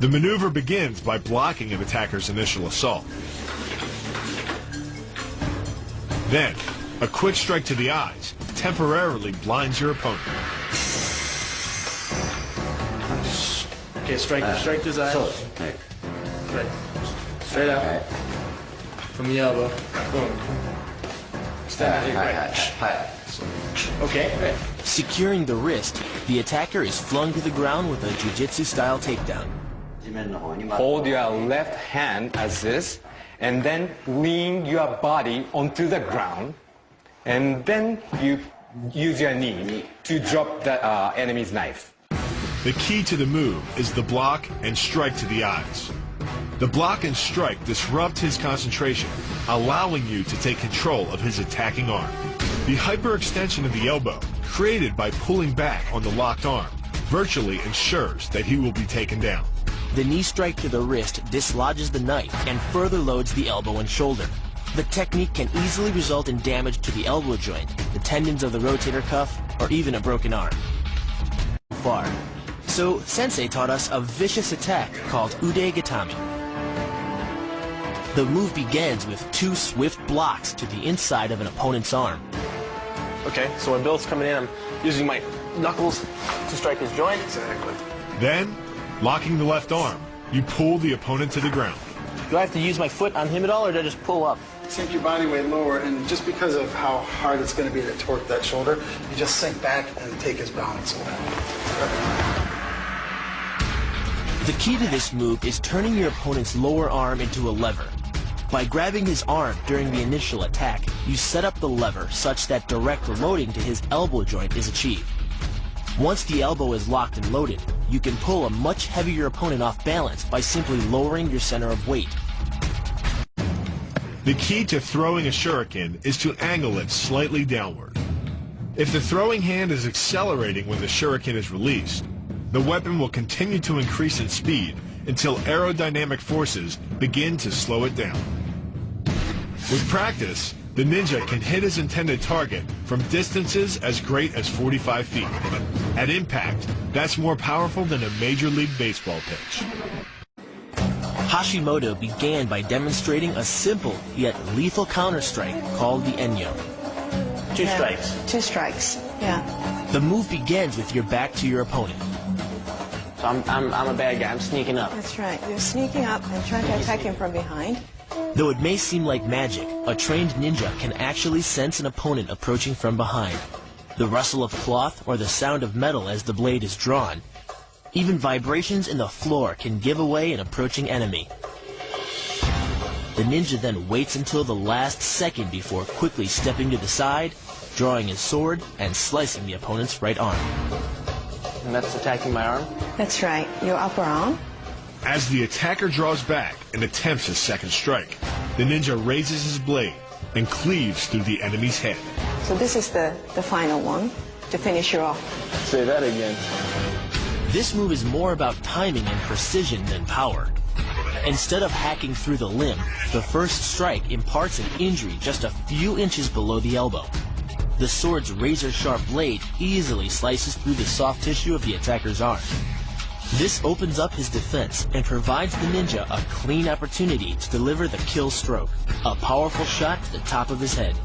The maneuver begins by blocking an attacker's initial assault. Then, a quick strike to the eyes temporarily blinds your opponent. Okay, strike to his eye. Right. Straight up. From the elbow. Boom. Stand right. Okay. Securing the wrist, the attacker is flung to the ground with a jiu-jitsu style takedown. Hold your left hand as this, and then lean your body onto the ground, and then you use your knee to drop the enemy's knife. The key to the move is the block and strike to the eyes. The block and strike disrupt his concentration, allowing you to take control of his attacking arm. The hyperextension of the elbow, created by pulling back on the locked arm, virtually ensures that he will be taken down. The knee strike to the wrist dislodges the knife and further loads the elbow and shoulder. The technique can easily result in damage to the elbow joint, the tendons of the rotator cuff, or even a broken arm. So, Sensei taught us a vicious attack called Ude Gatami. The move begins with 2 swift blocks to the inside of an opponent's arm. Okay, so when Bill's coming in, I'm using my knuckles to strike his joint. Exactly. Then, locking the left arm, you pull the opponent to the ground. Do I have to use my foot on him at all, or do I just pull up? Sink your body weight lower, and just because of how hard it's going to be to torque that shoulder, you just sink back and take his balance away. The key to this move is turning your opponent's lower arm into a lever. By grabbing his arm during the initial attack, you set up the lever such that direct loading to his elbow joint is achieved. Once the elbow is locked and loaded, you can pull a much heavier opponent off balance by simply lowering your center of weight. The key to throwing a shuriken is to angle it slightly downward. If the throwing hand is accelerating when the shuriken is released, the weapon will continue to increase in speed until aerodynamic forces begin to slow it down. With practice, the ninja can hit his intended target from distances as great as 45 feet. At impact, that's more powerful than a Major League Baseball pitch. Hashimoto began by demonstrating a simple yet lethal counter-strike called the Enyo. 2 strikes. 2 strikes, yeah. The move begins with your back to your opponent. So I'm a bad guy. I'm sneaking up. That's right. You're sneaking up and trying to attack him from behind. Though it may seem like magic, a trained ninja can actually sense an opponent approaching from behind. The rustle of cloth or the sound of metal as the blade is drawn. Even vibrations in the floor can give away an approaching enemy. The ninja then waits until the last second before quickly stepping to the side, drawing his sword, and slicing the opponent's right arm. And that's attacking my arm? That's right. Your upper arm. As the attacker draws back and attempts his second strike, the ninja raises his blade and cleaves through the enemy's head. So this is the final one to finish you off. Say that again. This move is more about timing and precision than power. Instead of hacking through the limb, the first strike imparts an injury just a few inches below the elbow. The sword's razor-sharp blade easily slices through the soft tissue of the attacker's arm. This opens up his defense and provides the ninja a clean opportunity to deliver the kill stroke, a powerful shot to the top of his head.